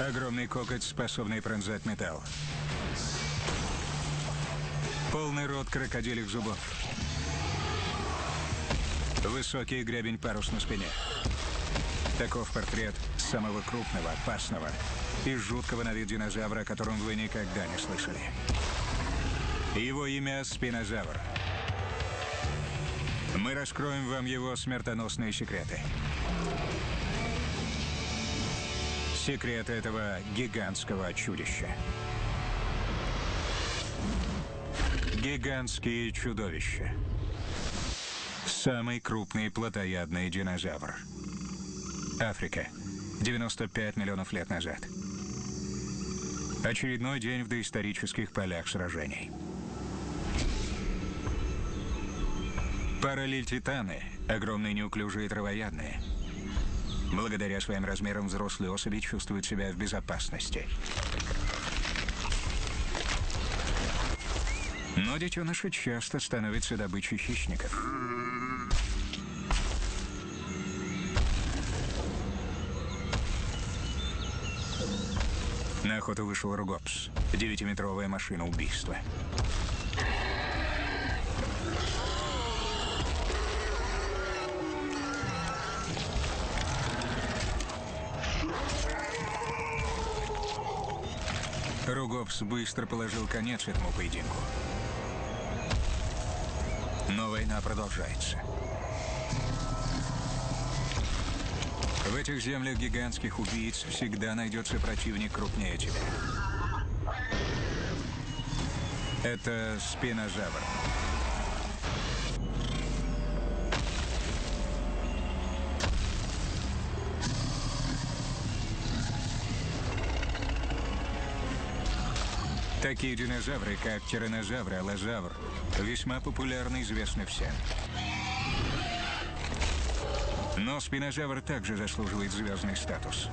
Огромный коготь, способный пронзать металл. Полный рот крокодилих зубов. Высокий гребень парус на спине. Таков портрет самого крупного, опасного и жуткого на вид динозавра, о котором вы никогда не слышали. Его имя — Спинозавр. Мы раскроем вам его смертоносные секреты. Секреты этого гигантского чудища. Гигантские чудовища. Самый крупный плотоядный динозавр. Африка. 95 миллионов лет назад. Очередной день в доисторических полях сражений. Параллель-титаны, огромные неуклюжие травоядные. Благодаря своим размерам взрослые особи чувствуют себя в безопасности. Но детеныши часто становятся добычей хищников. На охоту вышел Ругопс, 9-метровая машина убийства. Ругопс быстро положил конец этому поединку. Но война продолжается. В этих землях гигантских убийц всегда найдется противник крупнее тебя. Это Спинозавр. Такие динозавры, как тираннозавр и аллозавр, весьма популярны и известны всем. Но Спинозавр также заслуживает звездный статус.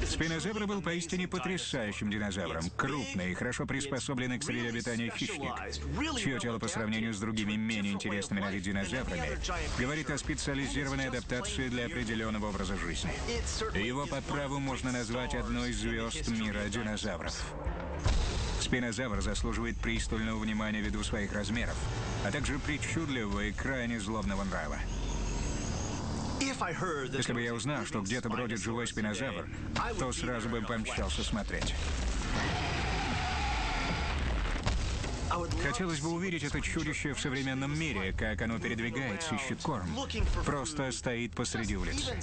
Спинозавр был поистине потрясающим динозавром. Крупный и хорошо приспособленный к среде обитания хищник, чье тело по сравнению с другими менее интересными на вид динозаврами говорит о специализированной адаптации для определенного образа жизни. Его по праву можно назвать одной из звезд мира динозавров. Спинозавр заслуживает пристального внимания ввиду своих размеров, а также причудливого и крайне злобного нрава. Если бы я узнал, что где-то бродит живой спинозавр, то сразу бы помчался смотреть. Хотелось бы увидеть это чудище в современном мире, как оно передвигается, ищет корм. Просто стоит посреди улицы.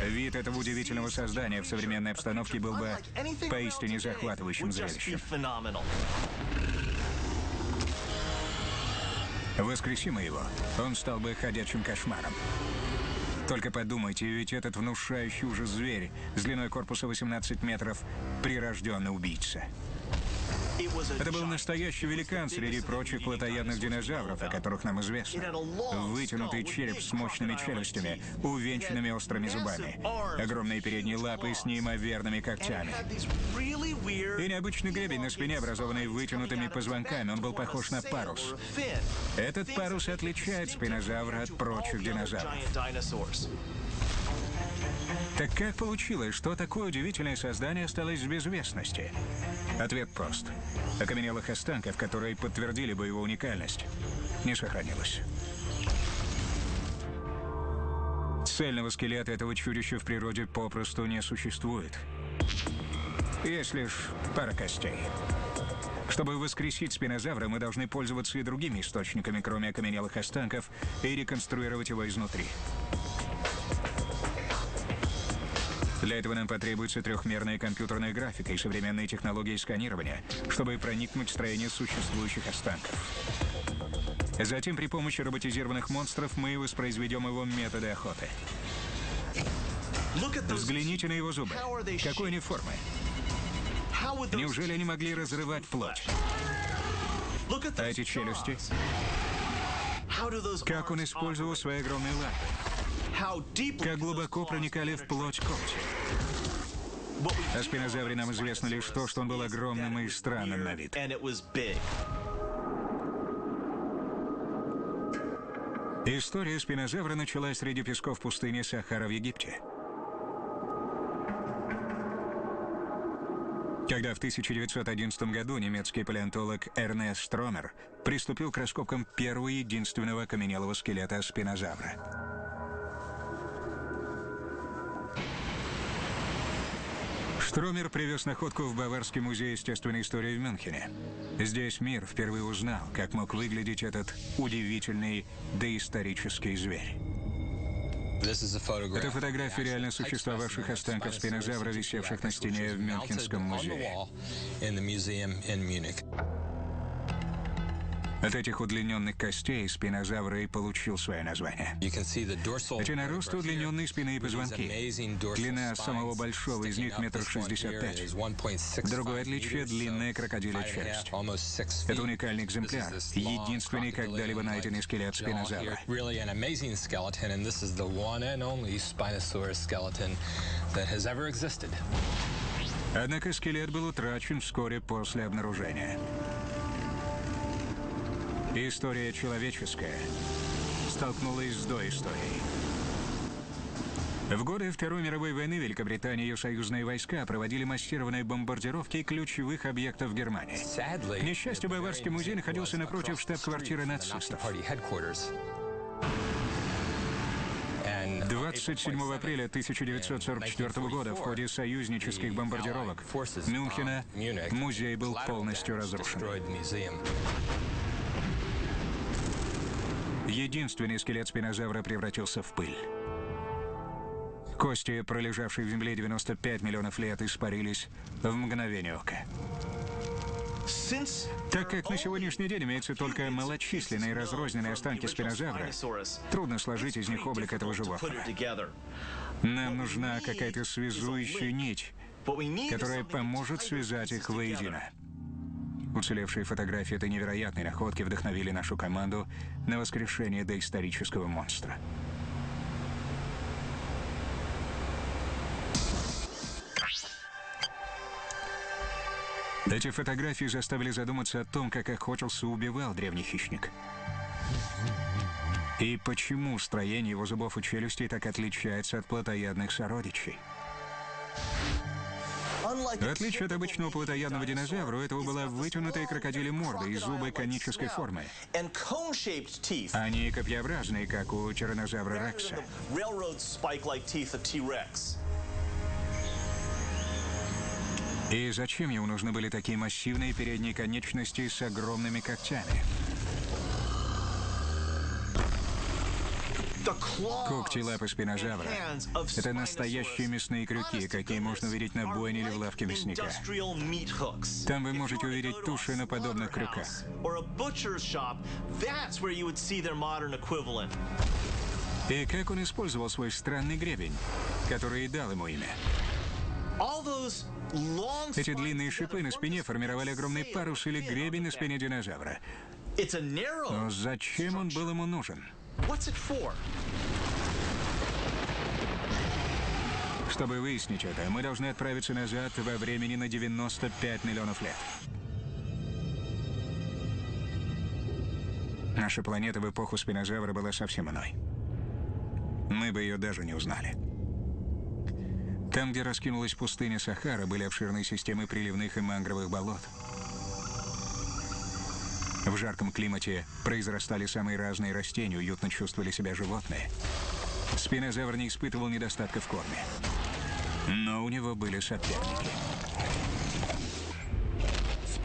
Вид этого удивительного создания в современной обстановке был бы поистине захватывающим зрелищем. Воскреси мы его, он стал бы ходячим кошмаром. Только подумайте, ведь этот внушающий ужас зверь с длиной корпуса 18 метров — прирожденный убийца. Это был настоящий великан среди прочих плотоядных динозавров, о которых нам известно. Вытянутый череп с мощными челюстями, увенчанными острыми зубами. Огромные передние лапы с неимоверными когтями. И необычный гребень на спине, образованный вытянутыми позвонками. Он был похож на парус. Этот парус отличает спинозавра от прочих динозавров. Так как получилось, что такое удивительное создание осталось в безвестности? Ответ прост. Окаменелых останков, которые подтвердили бы его уникальность, не сохранилось. Цельного скелета этого чудища в природе попросту не существует. Есть лишь пара костей. Чтобы воскресить спинозавра, мы должны пользоваться и другими источниками, кроме окаменелых останков, и реконструировать его изнутри. Для этого нам потребуется трехмерная компьютерная графика и современные технологии сканирования, чтобы проникнуть в строение существующих останков. Затем при помощи роботизированных монстров мы воспроизведем его методы охоты. Взгляните на его зубы. Какой они формы? Неужели они могли разрывать плоть? А эти челюсти? Как он использовал свои огромные лапы? Как глубоко проникали в плоть когти? О спинозавре нам известно лишь то, что он был огромным и странным на вид. История спинозавра началась среди песков пустыни Сахара в Египте. Когда в 1911 году немецкий палеонтолог Эрнест Штромер приступил к раскопкам первого и единственного окаменелого скелета спинозавра. Штромер привез находку в Баварский музей естественной истории в Мюнхене. Здесь мир впервые узнал, как мог выглядеть этот удивительный доисторический зверь. Это фотография реально существовавших останков спинозавра, висевших на стене в Мюнхенском музее. От этих удлиненных костей спинозавр и получил свое название. Эти наросты удлиненные спины и позвонки. Длина самого большого из них 1,65 м. Другое отличие — длинная крокодилья челюсть. Это уникальный экземпляр, единственный когда-либо найденный скелет спинозавра. Однако скелет был утрачен вскоре после обнаружения. История человеческая столкнулась с доисторией. В годы Второй мировой войны Великобритания и ее союзные войска проводили массированные бомбардировки ключевых объектов Германии. К несчастью, Баварский музей находился напротив штаб-квартиры нацистов. 27 апреля 1944 года в ходе союзнических бомбардировок Мюнхена музей был полностью разрушен. Единственный скелет спинозавра превратился в пыль. Кости, пролежавшие в земле 95 миллионов лет, испарились в мгновение ока. Так как на сегодняшний день имеются только малочисленные разрозненные останки спинозавра, трудно сложить из них облик этого животного. Нам нужна какая-то связующая нить, которая поможет связать их воедино. Уцелевшие фотографии этой невероятной находки вдохновили нашу команду на воскрешение доисторического монстра. Эти фотографии заставили задуматься о том, как охотился и убивал древний хищник. И почему строение его зубов и челюстей так отличается от плотоядных сородичей. В отличие от обычного плотоядного динозавра, у этого была вытянутая крокодилья морда и зубы конической формы, а не копьеобразные, как у тираннозавра Рекса. И зачем ему нужны были такие массивные передние конечности с огромными когтями? Когти лапы спинозавра — это настоящие мясные крюки, какие можно увидеть на бойне или в лавке мясника. Там вы можете увидеть туши на подобных крюках. И как он использовал свой странный гребень, который и дал ему имя. Эти длинные шипы на спине формировали огромный парус или гребень на спине динозавра. Но зачем он был ему нужен? Чтобы выяснить это, мы должны отправиться назад во времени на 95 миллионов лет. Наша планета в эпоху спинозавра была совсем иной. Мы бы ее даже не узнали. Там, где раскинулась пустыня Сахара, были обширные системы приливных и мангровых болот. В жарком климате произрастали самые разные растения, уютно чувствовали себя животные. Спинозавр не испытывал недостатка в корме. Но у него были соперники.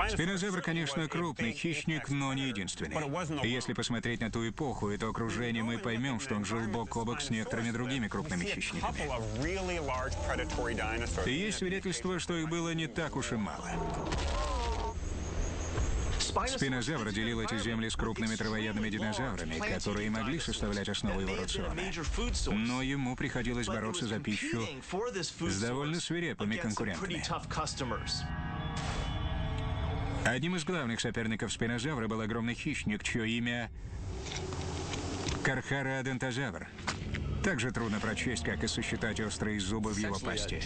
Спинозавр, конечно, крупный хищник, но не единственный. И если посмотреть на ту эпоху и то окружение, мы поймем, что он жил бок о бок с некоторыми другими крупными хищниками. И есть свидетельство, что их было не так уж и мало. Спинозавр делил эти земли с крупными травоядными динозаврами, которые могли составлять основу его рациона. Но ему приходилось бороться за пищу с довольно свирепыми конкурентами. Одним из главных соперников спинозавра был огромный хищник, чье имя Кархароодонтозавр. Также трудно прочесть, как и сосчитать острые зубы в его пасти.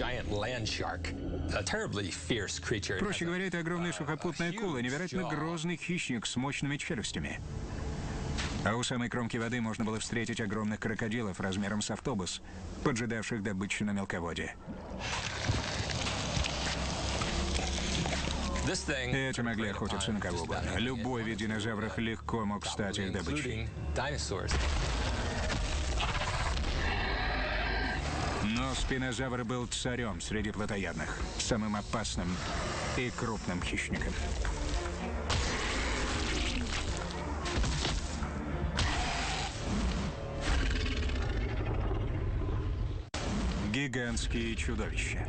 Проще говоря, это огромная сухопутная акула, невероятно грозный хищник с мощными челюстями. А у самой кромки воды можно было встретить огромных крокодилов размером с автобус, поджидавших добычу на мелководье. Эти могли охотиться на кого угодно. Любой вид динозавров легко мог стать их добычей. Но спинозавр был царем среди плотоядных, самым опасным и крупным хищником. Гигантские чудовища.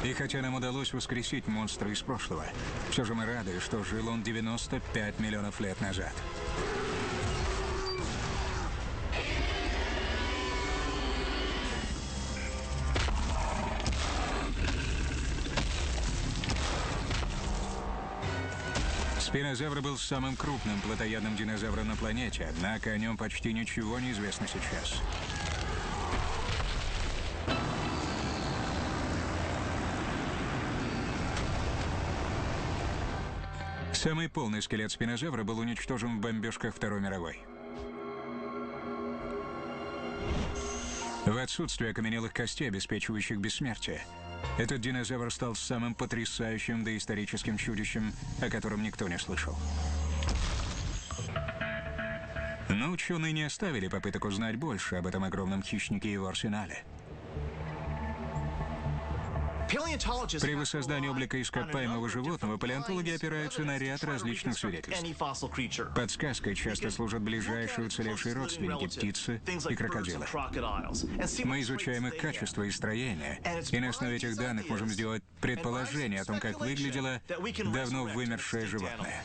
И хотя нам удалось воскресить монстра из прошлого, все же мы рады, что жил он 95 миллионов лет назад. Спинозавр был самым крупным плотоядным динозавром на планете, однако о нем почти ничего не известно сейчас. Самый полный скелет спинозавра был уничтожен в бомбежках Второй мировой. В отсутствие окаменелых костей, обеспечивающих бессмертие, этот динозавр стал самым потрясающим доисторическим чудищем, о котором никто не слышал. Но ученые не оставили попыток узнать больше об этом огромном хищнике и его арсенале. При воссоздании облика ископаемого животного палеонтологи опираются на ряд различных свидетельств. Подсказкой часто служат ближайшие уцелевшие родственники – птицы и крокодилы. Мы изучаем их качество и строение, и на основе этих данных можем сделать предположение о том, как выглядело давно вымершее животное.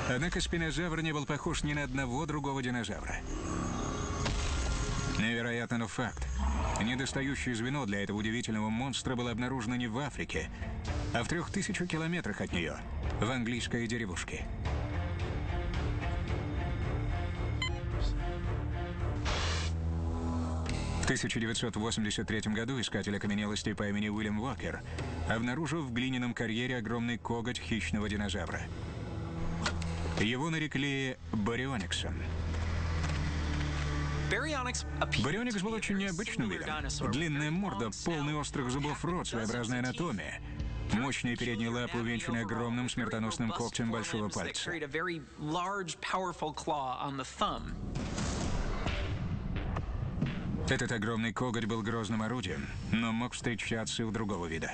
Однако спинозавр не был похож ни на одного другого динозавра. Невероятно, но факт. Недостающее звено для этого удивительного монстра было обнаружено не в Африке, а в 3000 километрах от нее, в английской деревушке. В 1983 году искатель окаменелостей по имени Уильям Уокер обнаружил в глиняном карьере огромный коготь хищного динозавра. Его нарекли Бариониксом. Барионикс был очень необычным видом. Длинная морда, полный острых зубов рот, своеобразная анатомия. Мощные передние лапы, увенчанные огромным смертоносным когтем большого пальца. Этот огромный коготь был грозным орудием, но мог встречаться и у другого вида.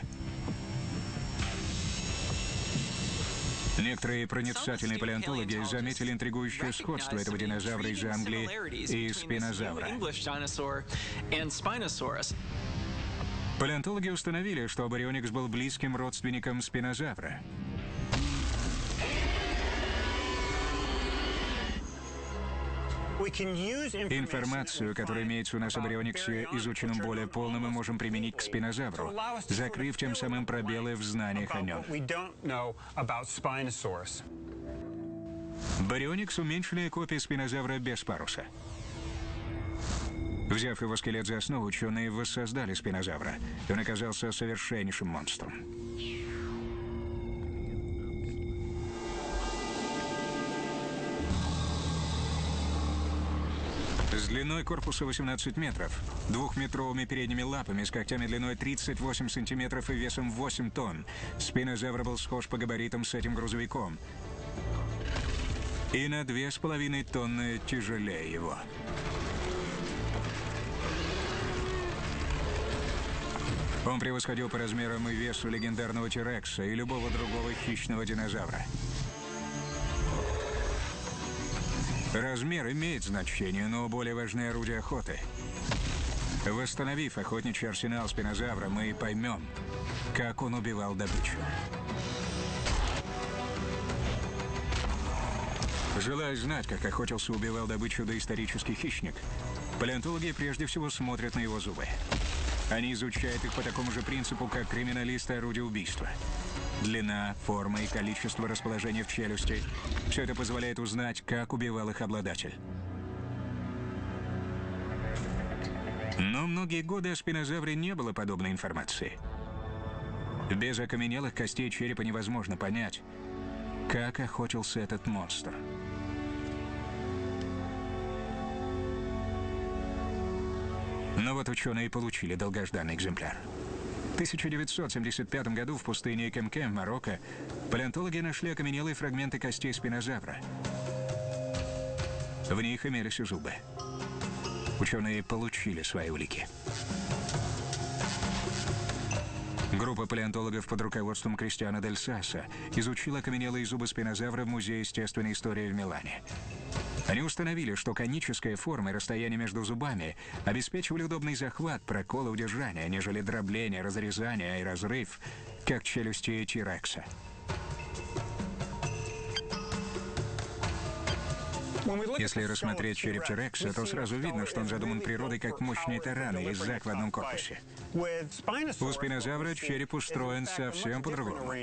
Некоторые проницательные палеонтологи заметили интригующее сходство этого динозавра из Англии и спинозавра. Палеонтологи установили, что Барионикс был близким родственником спинозавра. Информацию, которая имеется у нас о Бариониксе, изученном более полно, мы можем применить к спинозавру, закрыв тем самым пробелы в знаниях о нем. Барионикс — уменьшенная копия спинозавра без паруса. Взяв его скелет за основу, ученые воссоздали спинозавра, и он оказался совершеннейшим монстром. С длиной корпуса 18 метров, двухметровыми передними лапами, с когтями длиной 38 сантиметров и весом 8 тонн, спинозавр был схож по габаритам с этим грузовиком и на 2,5 тонны тяжелее его. Он превосходил по размерам и весу легендарного Тирекса и любого другого хищного динозавра. Размер имеет значение, но более важны орудия охоты. Восстановив охотничий арсенал спинозавра, мы поймем, как он убивал добычу. Желая знать, как охотился и убивал добычу доисторический хищник, палеонтологи прежде всего смотрят на его зубы. Они изучают их по такому же принципу, как криминалисты орудия убийства. длина, форма и количество расположения в челюсти. Все это позволяет узнать, как убивал их обладатель. Но многие годы о спинозавре не было подобной информации. Без окаменелых костей черепа невозможно понять, как охотился этот монстр. Но вот ученые получили долгожданный экземпляр. В 1975 году в пустыне Кем-Кем в Марокко палеонтологи нашли окаменелые фрагменты костей спинозавра. В них имелись зубы. Ученые получили свои улики. Группа палеонтологов под руководством Кристиана Дель Саса изучила окаменелые зубы спинозавра в Музее естественной истории в Милане. Они установили, что коническая форма и расстояние между зубами обеспечивали удобный захват, прокол и удержание, нежели дробление, разрезание и разрыв, как челюсти Ти-рекса. Если рассмотреть череп Ти-рекса, то сразу видно, что он задуман природой как мощный таран или зак в одном корпусе. У спинозавра череп устроен совсем по-другому.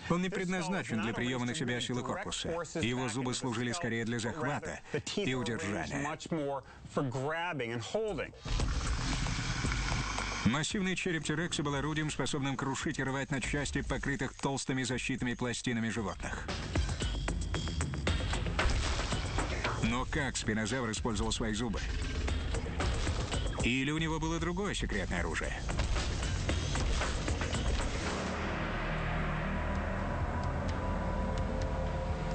Он не предназначен для приема на себя силы корпуса. Его зубы служили скорее для захвата и удержания. Массивный череп Ти-рекса был орудием, способным крушить и рвать на части покрытых толстыми защитными пластинами животных. Но как спинозавр использовал свои зубы? Или у него было другое секретное оружие?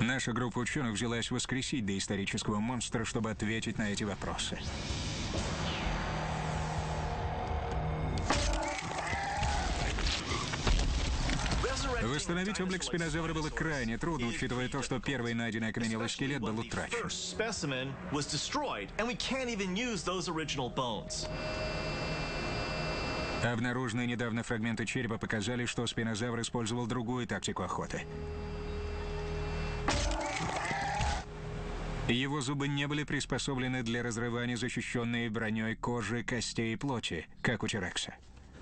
Наша группа ученых взялась воскресить доисторического монстра, чтобы ответить на эти вопросы. Восстановить облик спинозавра было крайне трудно, учитывая то, что первый найденный окаменелый скелет был утрачен. Обнаруженные недавно фрагменты черепа показали, что спинозавр использовал другую тактику охоты. Его зубы не были приспособлены для разрывания защищенной броней кожи, костей и плоти, как у Ти-рекса.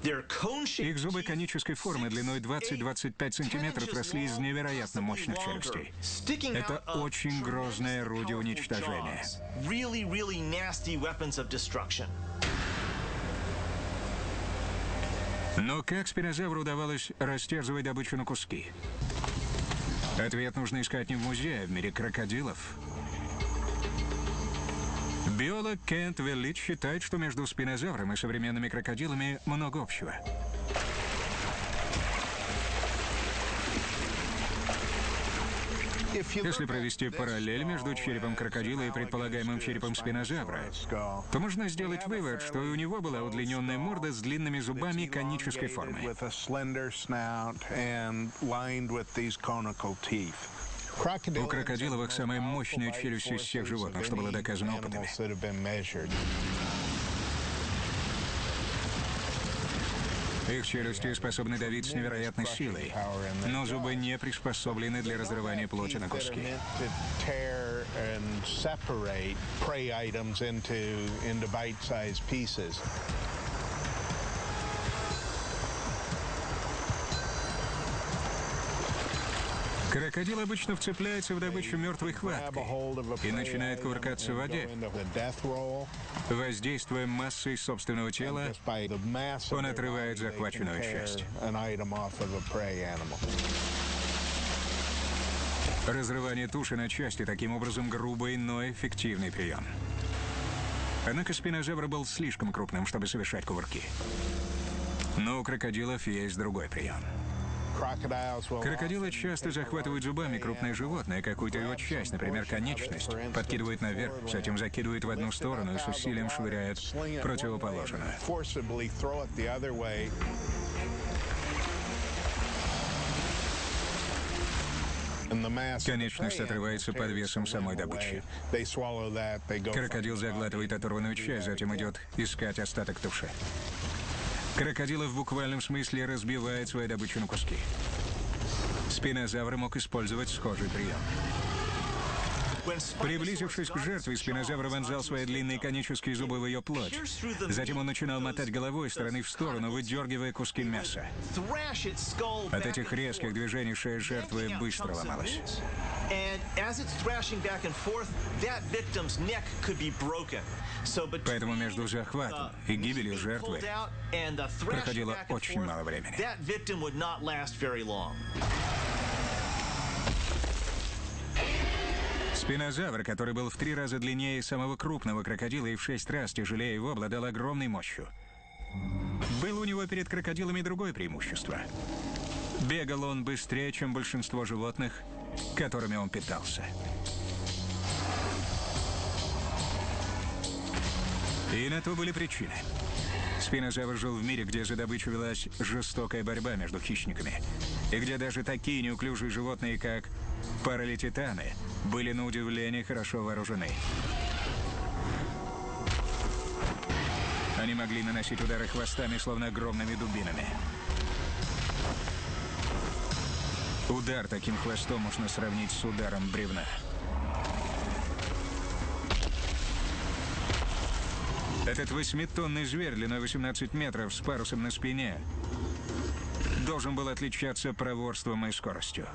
Их зубы конической формы длиной 20-25 сантиметров росли из невероятно мощных челюстей. Это очень грозное орудие уничтожения. Но как спинозавру удавалось растерзывать добычу на куски? Ответ нужно искать не в музее, а в мире крокодилов. Биолог Кент Веллит считает, что между спинозавром и современными крокодилами много общего. Если провести параллель между черепом крокодила и предполагаемым черепом спинозавра, то можно сделать вывод, что и у него была удлиненная морда с длинными зубами конической формы. У крокодиловых самая мощная челюсть из всех животных, что было доказано опытами. Их челюсти способны давить с невероятной силой, но зубы не приспособлены для разрывания плоти на куски. Крокодил обычно вцепляется в добычу мертвой хваткой и начинает кувыркаться в воде. Воздействуя массой собственного тела, он отрывает захваченную часть. Разрывание туши на части таким образом грубый, но эффективный прием. Однако спинозавр был слишком крупным, чтобы совершать кувырки. Но у крокодилов есть другой прием. Крокодилы часто захватывают зубами крупное животное, какую-то его часть, например, конечность, подкидывают наверх, затем закидывают в одну сторону и с усилием швыряют противоположную. Конечность отрывается под весом самой добычи. Крокодил заглатывает оторванную часть, затем идет искать остаток туши. Крокодил в буквальном смысле разбивает свою добычу на куски. Спинозавр мог использовать схожий прием. Приблизившись к жертве, спинозавр вонзал свои длинные конические зубы в ее плоть. Затем он начинал мотать головой из стороны в сторону, выдергивая куски мяса. От этих резких движений шея жертвы быстро ломалась. Поэтому между захватом и гибелью жертвы проходило очень мало времени. Спинозавр, который был в 3 раза длиннее самого крупного крокодила и в 6 раз тяжелее его, обладал огромной мощью. Было у него перед крокодилами другое преимущество. Бегал он быстрее, чем большинство животных, которыми он питался. И на то были причины. Спинозавр жил в мире, где за добычу велась жестокая борьба между хищниками, и где даже такие неуклюжие животные, как паралититаны, были на удивление хорошо вооружены. Они могли наносить удары хвостами, словно огромными дубинами. Удар таким хвостом можно сравнить с ударом бревна. Этот 8-тонный зверь длиной 18 метров с парусом на спине должен был отличаться проворством и скоростью.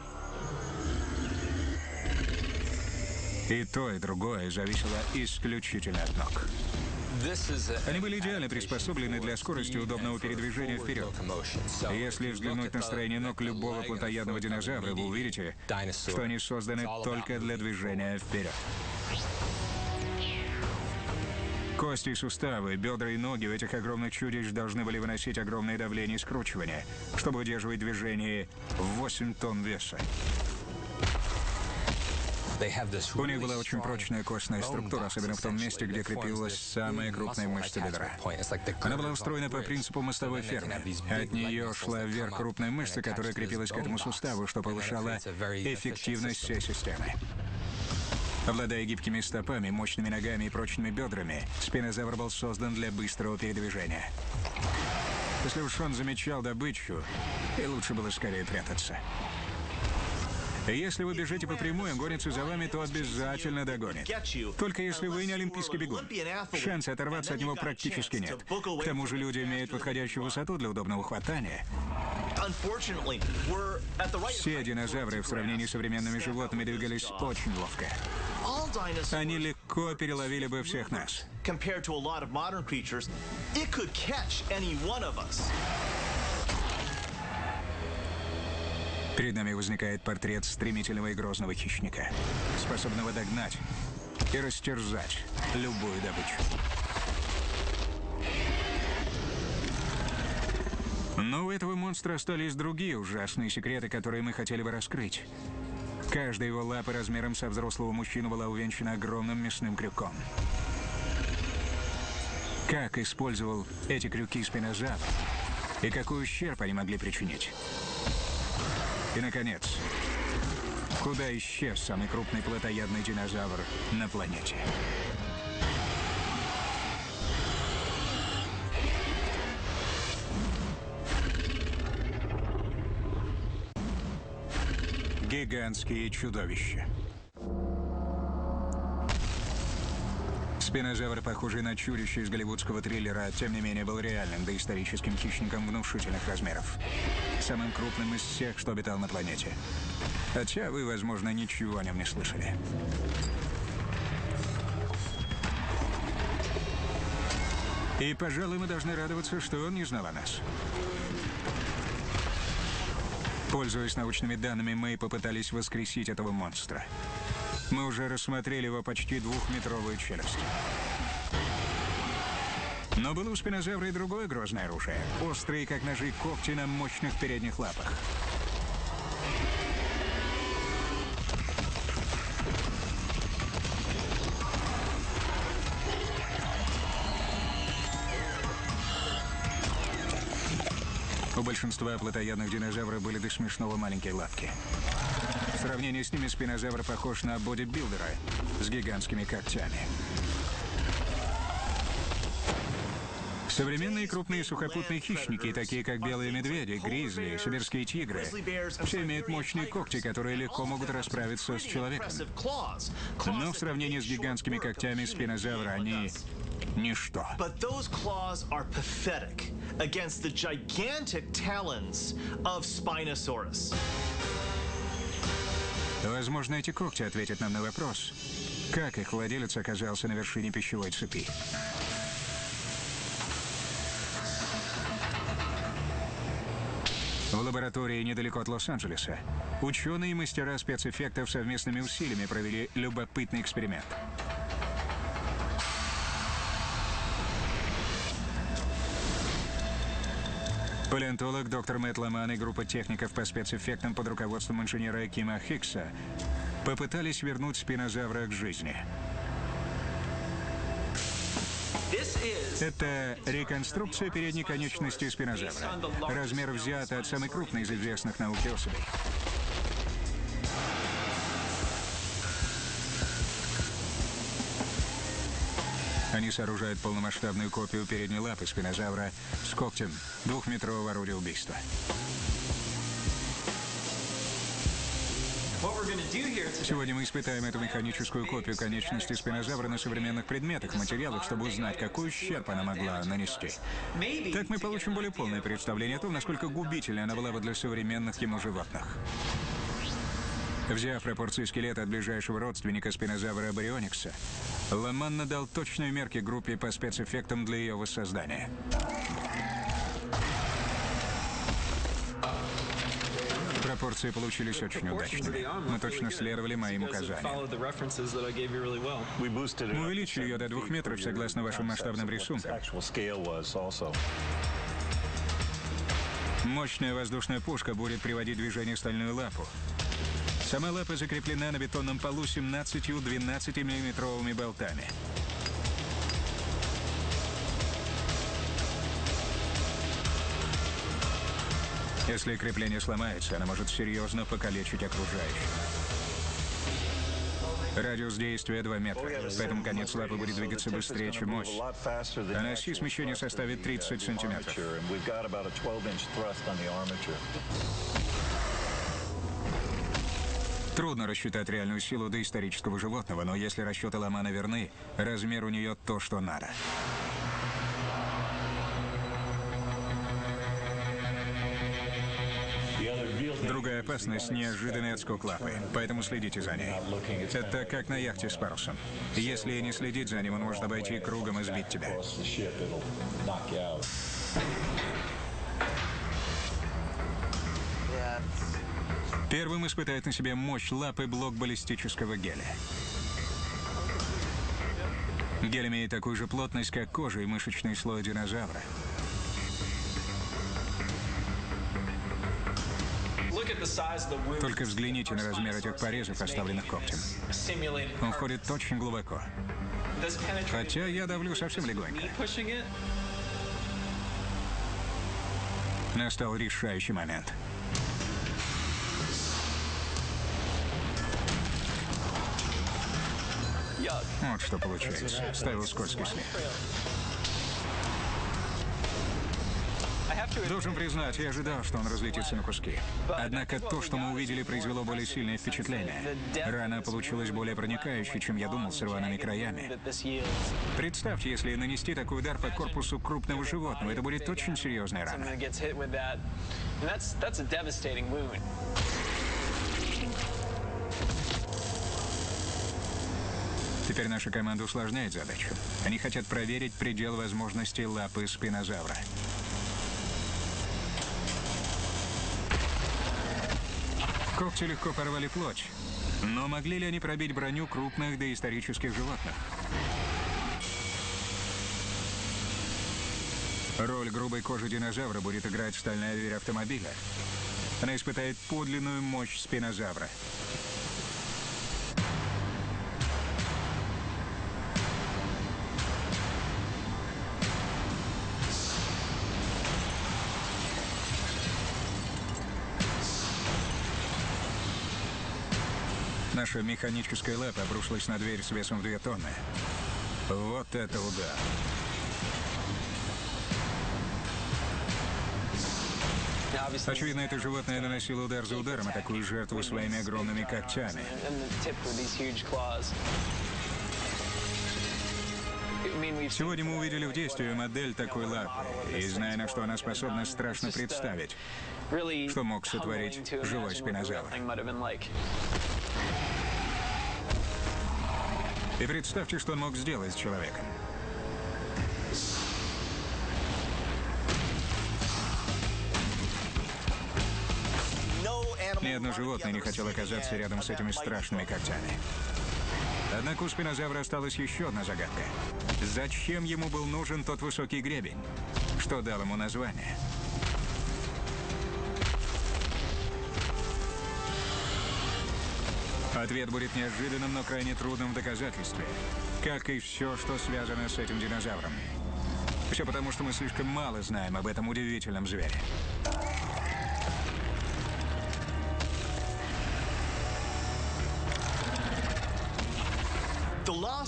И то, и другое зависело исключительно от ног. Они были идеально приспособлены для скорости и удобного передвижения вперед. Если взглянуть на строение ног любого плотоядного динозавра, вы увидите, что они созданы только для движения вперед. Кости и суставы, бедра и ноги у этих огромных чудищ должны были выносить огромное давление и скручивание, чтобы удерживать движение в 8 тонн веса. У них была очень прочная костная структура, особенно в том месте, где крепилась самая крупная мышца бедра. Она была устроена по принципу мостовой фермы. От нее шла вверх крупная мышца, которая крепилась к этому суставу, что повышало эффективность всей системы. Обладая гибкими стопами, мощными ногами и прочными бедрами, спинозавр был создан для быстрого передвижения. Если уж он замечал добычу, и лучше было скорее прятаться. Если вы бежите по прямой, он гонится за вами, то обязательно догонит. Только если вы не олимпийский бегун. Шанса оторваться от него практически нет. К тому же люди имеют подходящую высоту для удобного хватания. Все динозавры в сравнении с современными животными двигались очень ловко. Они легко переловили бы всех нас. Перед нами возникает портрет стремительного и грозного хищника, способного догнать и растерзать любую добычу. Но у этого монстра остались другие ужасные секреты, которые мы хотели бы раскрыть. Каждая его лапа размером со взрослого мужчину была увенчана огромным мясным крюком. Как использовал эти крюки спинозавр и какой ущерб они могли причинить? И, наконец, куда исчез самый крупный плотоядный динозавр на планете? Гигантские чудовища. Спинозавр, похожий на чудище из голливудского триллера, тем не менее был реальным доисторическим хищником внушительных размеров. Самым крупным из всех, что обитал на планете. Хотя вы, возможно, ничего о нем не слышали. И, пожалуй, мы должны радоваться, что он не знал о нас. Пользуясь научными данными, мы попытались воскресить этого монстра. Мы уже рассмотрели его почти 2-метровую челюсть. Но было у спинозавра и другое грозное оружие. Острые, как ножи, когти на мощных передних лапах. У большинства плотоядных динозавров были до смешного маленькие лапки. В сравнении с ними спинозавр похож на бодибилдера с гигантскими когтями. Современные крупные сухопутные хищники, такие как белые медведи, гризли, сибирские тигры, все имеют мощные когти, которые легко могут расправиться с человеком. Но в сравнении с гигантскими когтями спинозавра они ничто. Возможно, эти когти ответят нам на вопрос, как их владелец оказался на вершине пищевой цепи. В лаборатории недалеко от Лос-Анджелеса ученые и мастера спецэффектов совместными усилиями провели любопытный эксперимент. Палеонтолог доктор Мэтт Ламан и группа техников по спецэффектам под руководством инженера Кима Хикса попытались вернуть спинозавра к жизни. Это реконструкция передней конечности спинозавра. Размер взят от самой крупной из известных науке особей. Они сооружают полномасштабную копию передней лапы спинозавра с когтем двухметрового орудия убийства. Сегодня мы испытаем эту механическую копию конечности спинозавра на современных предметах, материалах, чтобы узнать, какой ущерб она могла нанести. Так мы получим более полное представление о том, насколько губительной она была бы для современных ему животных. Взяв пропорции скелета от ближайшего родственника спинозавра Барионикса, Ламан надал точные мерки группе по спецэффектам для ее воссоздания. Пропорции получились очень удачными. Мы точно следовали моим указаниям. Мы увеличили ее до 2 метров согласно вашим масштабным рисункам. Мощная воздушная пушка будет приводить в движение стальную лапу. Сама лапа закреплена на бетонном полу 17-12-миллиметровыми болтами. Если крепление сломается, она может серьезно покалечить окружающих. Радиус действия 2 метра, поэтому конец лапы будет двигаться быстрее, чем ось. А на оси смещения составит 30 сантиметров. Трудно рассчитать реальную силу доисторического животного, но если расчеты Ламана верны, размер у нее то, что надо. Другая опасность – неожиданный отскок лапы, поэтому следите за ней. Это как на яхте с парусом. Если не следить за ним, он может обойти кругом и сбить тебя. Первым испытает на себе мощь лапы блок баллистического геля. Гель имеет такую же плотность, как кожа и мышечный слой динозавра. Только взгляните на размер этих порезов, оставленных когтем. Он входит очень глубоко. Хотя я давлю совсем легонько. Настал решающий момент. Вот что получается. Ставил скользкий след. Должен признать, я ожидал, что он разлетится на куски. Однако то, что мы увидели, произвело более сильное впечатление. Рана получилась более проникающей, чем я думал, с рваными краями. Представьте, если нанести такой удар по корпусу крупного животного, это будет очень серьезная рана. Теперь наша команда усложняет задачу. Они хотят проверить предел возможностей лапы спинозавра. Когти легко порвали плоть, но могли ли они пробить броню крупных доисторических животных? Роль грубой кожи динозавра будет играть стальная дверь автомобиля. Она испытает подлинную мощь спинозавра. Наша механическая лапа обрушилась на дверь с весом в 2 тонны. Вот это удар. Очевидно, это животное наносило удар за ударом, атакуя жертву своими огромными когтями. Сегодня мы увидели в действии модель такой лапы, и, зная, на что она способна, страшно представить, что мог сотворить живой спинозавр. И представьте, что он мог сделать с человеком. Ни одно животное не хотело оказаться рядом с этими страшными когтями. Однако у спинозавра осталась еще одна загадка. Зачем ему был нужен тот высокий гребень? Что дал ему название? Ответ будет неожиданным, но крайне трудным в доказательстве. Как и все, что связано с этим динозавром. Все потому, что мы слишком мало знаем об этом удивительном звере.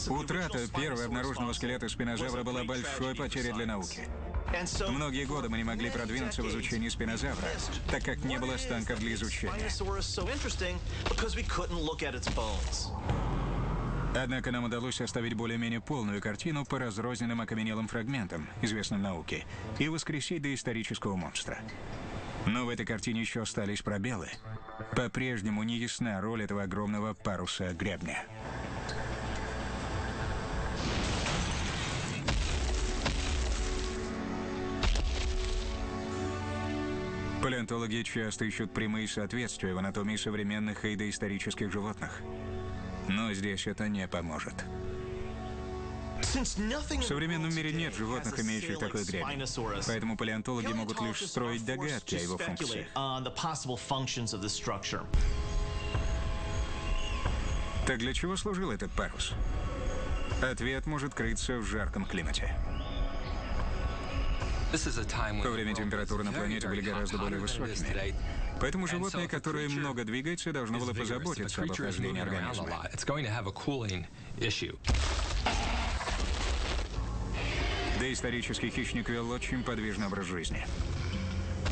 Утрата первого обнаруженного скелета спинозавра была большой потерей для науки. Многие годы мы не могли продвинуться в изучении спинозавра, так как не было останков для изучения. Однако нам удалось оставить более-менее полную картину по разрозненным окаменелым фрагментам, известным науке, и воскресить доисторического монстра. Но в этой картине еще остались пробелы. По-прежнему не ясна роль этого огромного паруса гребня. Палеонтологи часто ищут прямые соответствия в анатомии современных и доисторических животных. Но здесь это не поможет. В современном мире нет животных, имеющих такой гребень. Поэтому палеонтологи могут лишь строить догадки о его функциях. Так для чего служил этот парус? Ответ может крыться в жарком климате. В то время температуры на планете были гораздо более высокими. Поэтому животное, которое много двигается, должно было позаботиться об охлаждении организма. Доисторический хищник вел очень подвижный образ жизни.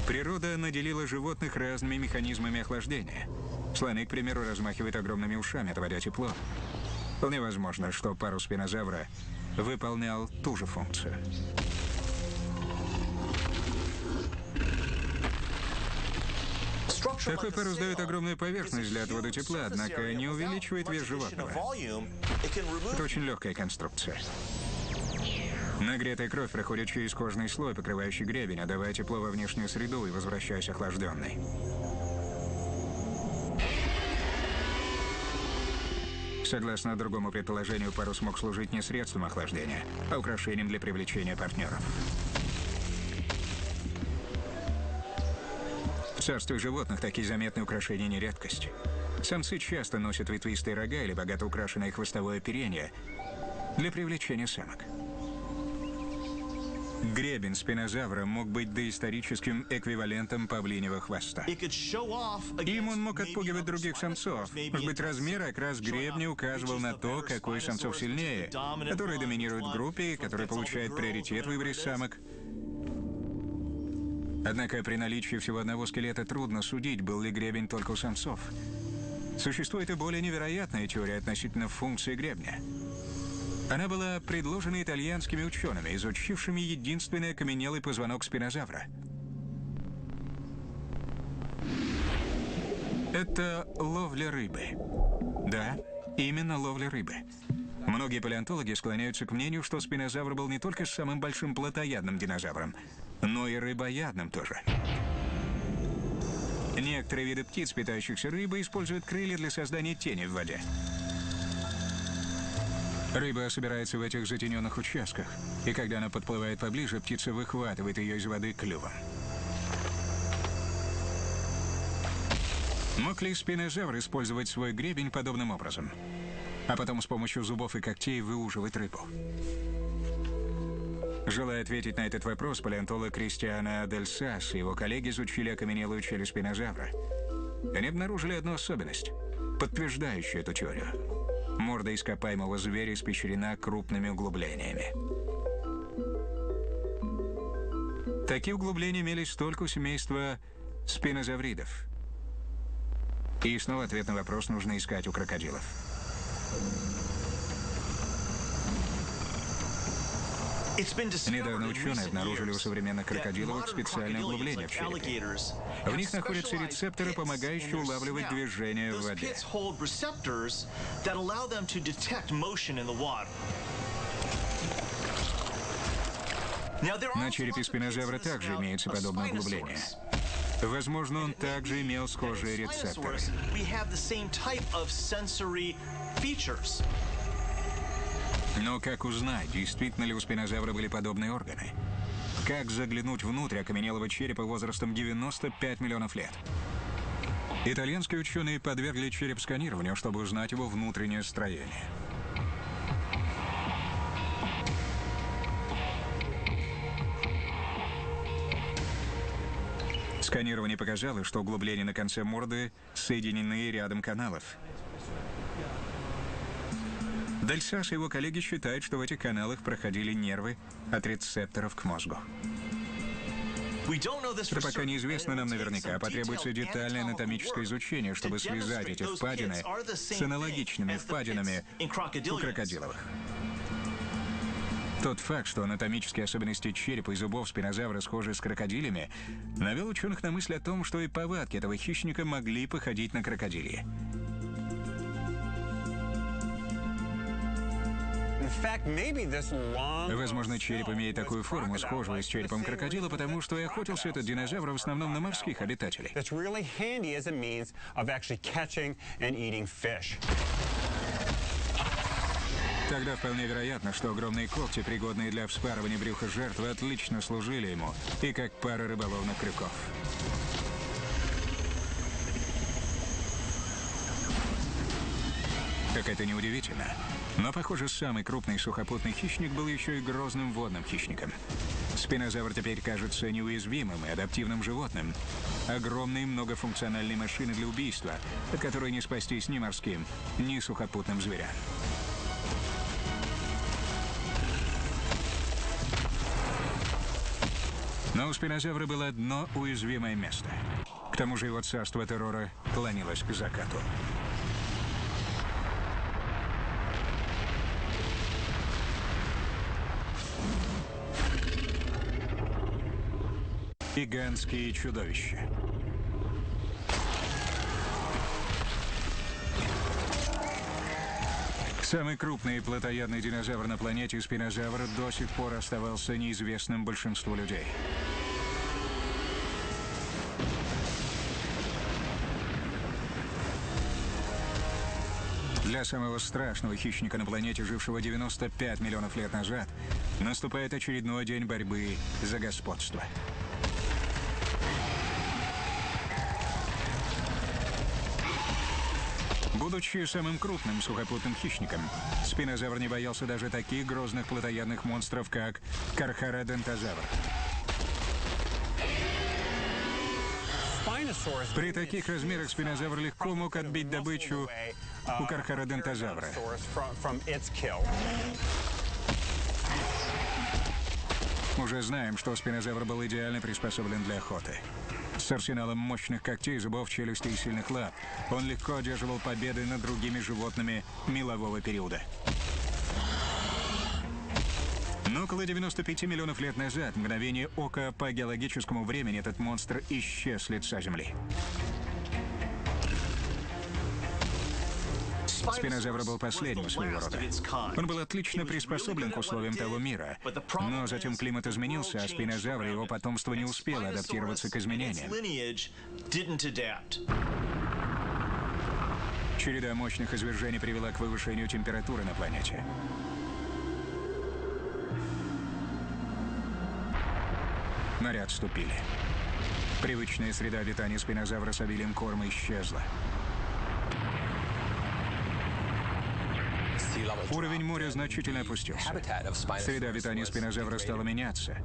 Природа наделила животных разными механизмами охлаждения. Слоны, к примеру, размахивают огромными ушами, отводя тепло. Вполне возможно, что парус спинозавра выполнял ту же функцию. Такой парус дает огромную поверхность для отвода тепла, однако не увеличивает вес животного. Это очень легкая конструкция. Нагретая кровь проходит через кожный слой, покрывающий гребень, отдавая тепло во внешнюю среду и возвращаясь охлажденной. Согласно другому предположению, парус мог служить не средством охлаждения, а украшением для привлечения партнеров. В царстве животных такие заметные украшения не редкость. Самцы часто носят ветвистые рога или богато украшенное хвостовое оперение для привлечения самок. Гребень спинозавра мог быть доисторическим эквивалентом павлиньего хвоста. Им он мог отпугивать других самцов. Может быть, размер и окрас гребня указывал на то, какой из самцов сильнее, который доминирует в группе и который получает приоритет в выборе самок. Однако при наличии всего одного скелета трудно судить, был ли гребень только у самцов. Существует и более невероятная теория относительно функции гребня. Она была предложена итальянскими учеными, изучившими единственный окаменелый позвонок спинозавра. Это ловля рыбы. Да, именно ловля рыбы. Многие палеонтологи склоняются к мнению, что спинозавр был не только самым большим плотоядным динозавром, но и рыбоядным тоже. Некоторые виды птиц, питающихся рыбой, используют крылья для создания тени в воде. Рыба собирается в этих затененных участках, и когда она подплывает поближе, птица выхватывает ее из воды клювом. Мог ли спинозавр использовать свой гребень подобным образом, а потом с помощью зубов и когтей выуживать рыбу? Желая ответить на этот вопрос, палеонтолог Кристиано Дель Сас и его коллеги изучили окаменелую челюсть спинозавра. Они обнаружили одну особенность, подтверждающую эту теорию. Морда ископаемого зверя испещрена крупными углублениями. Такие углубления имелись только у семейства спинозавридов. И снова ответ на вопрос нужно искать у крокодилов. Недавно ученые обнаружили у современных крокодилов специальное углубление в черепе. В них находятся рецепторы, помогающие улавливать движение в воде. На черепе спинозавра также имеется подобное углубление. Возможно, он также имел схожие рецепторы. Но как узнать, действительно ли у спинозавра были подобные органы? Как заглянуть внутрь окаменелого черепа возрастом 95 миллионов лет? Итальянские ученые подвергли череп сканированию, чтобы узнать его внутреннее строение. Сканирование показало, что углубления на конце морды соединены рядом каналов. Дельсас и его коллеги считают, что в этих каналах проходили нервы от рецепторов к мозгу. Это пока неизвестно нам наверняка. Потребуется детальное анатомическое изучение, чтобы связать эти впадины с аналогичными впадинами у крокодиловых. Тот факт, что анатомические особенности черепа и зубов спинозавра схожи с крокодилями, навел ученых на мысль о том, что и повадки этого хищника могли походить на крокодильи. Возможно, череп имеет такую форму, схожую с черепом крокодила, потому что и охотился этот динозавр в основном на морских обитателей. Тогда вполне вероятно, что огромные когти, пригодные для вспарывания брюха жертвы, отлично служили ему и как пара рыболовных крюков. Как это неудивительно. Но, похоже, самый крупный сухопутный хищник был еще и грозным водным хищником. Спинозавр теперь кажется неуязвимым и адаптивным животным. Огромной многофункциональной машины для убийства, от которой не спастись ни морским, ни сухопутным зверям. Но у спинозавра было одно уязвимое место. К тому же его царство террора клонилось к закату. Гигантские чудовища. Самый крупный плотоядный динозавр на планете, спинозавр, до сих пор оставался неизвестным большинству людей. Для самого страшного хищника на планете, жившего 95 миллионов лет назад, наступает очередной день борьбы за господство. Будучи самым крупным сухопутным хищником, спинозавр не боялся даже таких грозных плотоядных монстров, как кархародонтозавр. При таких размерах спинозавр легко мог отбить добычу у кархародонтозавра. Уже знаем, что спинозавр был идеально приспособлен для охоты. С арсеналом мощных когтей, зубов, челюстей и сильных лап он легко одерживал победы над другими животными мелового периода. Но около 95 миллионов лет назад, в мгновение ока по геологическому времени, этот монстр исчез с лица Земли. Спинозавр был последним своего рода. Он был отлично приспособлен к условиям того мира, но затем климат изменился, а спинозавр и его потомство не успело адаптироваться к изменениям. Череда мощных извержений привела к повышению температуры на планете. Моря отступили. Привычная среда обитания спинозавра с обилием корма исчезла. Уровень моря значительно опустился. Среда обитания спинозавра стала меняться.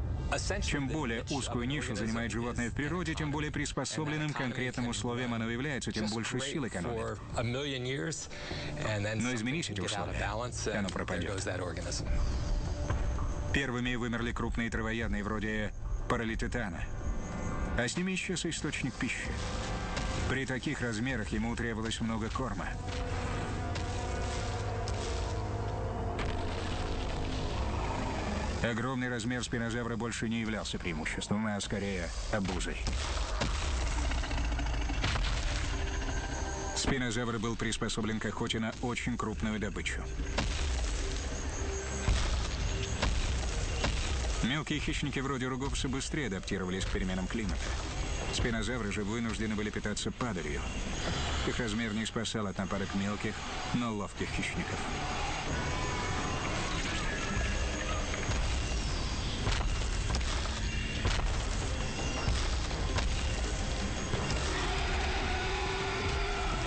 Чем более узкую нишу занимает животное в природе, тем более приспособленным к конкретным условиям оно является, тем больше сил экономит. Но изменись эти условия, оно пропадет. Первыми вымерли крупные травоядные, вроде паралитетана. А с ними исчез источник пищи. При таких размерах ему требовалось много корма. Огромный размер спинозавра больше не являлся преимуществом, а скорее обузой. Спинозавр был приспособлен к охоте на очень крупную добычу. Мелкие хищники вроде ругопса быстрее адаптировались к переменам климата. Спинозавры же вынуждены были питаться падалью. Их размер не спасал от нападок мелких, но ловких хищников.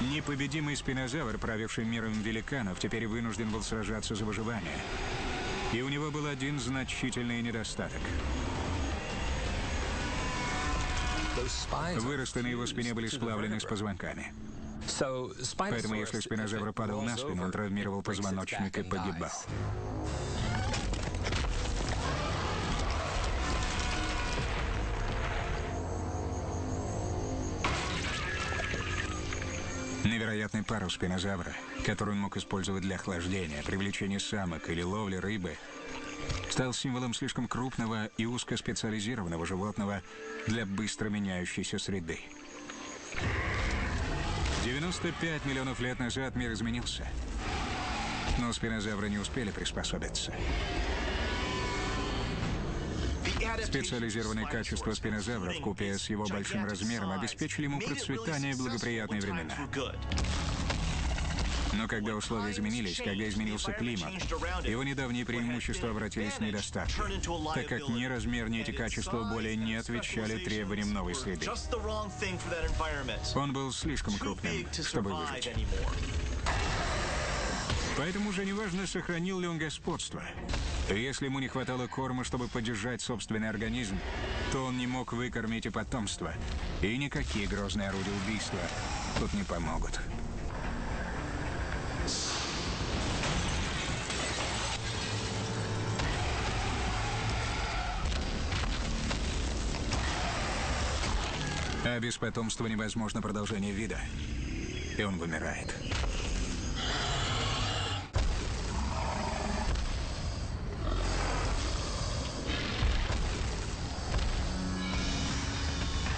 Непобедимый спинозавр, правивший миром великанов, теперь вынужден был сражаться за выживание. И у него был один значительный недостаток. Выросты на его спине были сплавлены с позвонками. Поэтому, если спинозавр падал на спину, он травмировал позвоночник и погибал. Невероятный пар у спинозавра, который он мог использовать для охлаждения, привлечения самок или ловли рыбы, стал символом слишком крупного и узкоспециализированного животного для быстро меняющейся среды. 95 миллионов лет назад мир изменился, но спинозавры не успели приспособиться. Специализированные качества спинозавра вкупе с его большим размером обеспечили ему процветание в благоприятные времена. Но когда условия изменились, когда изменился климат, его недавние преимущества обратились в недостатки, так как ни размер, ни эти качества более не отвечали требованиям новой среды. Он был слишком крупным, чтобы выжить. Поэтому уже не важно, сохранил ли он господство. Если ему не хватало корма, чтобы поддержать собственный организм, то он не мог выкормить и потомство. И никакие грозные орудия убийства тут не помогут. А без потомства невозможно продолжение вида. И он вымирает.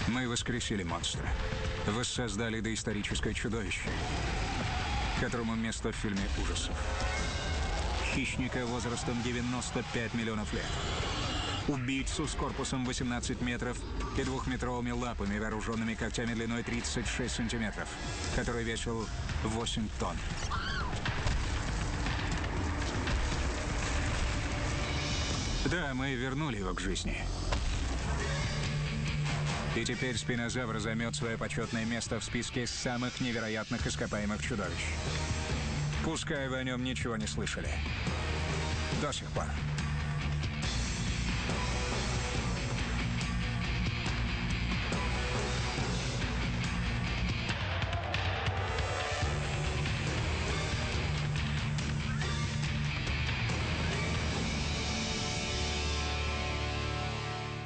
Мы воскресили монстра. Воссоздали доисторическое чудовище, которому место в фильме ужасов. Хищника возрастом 95 миллионов лет. Убийцу с корпусом 18 метров и двухметровыми лапами, вооруженными когтями длиной 36 сантиметров, который весил 8 тонн. Да, мы вернули его к жизни. И теперь спинозавр займет свое почетное место в списке самых невероятных ископаемых чудовищ. Пускай вы о нем ничего не слышали. До сих пор.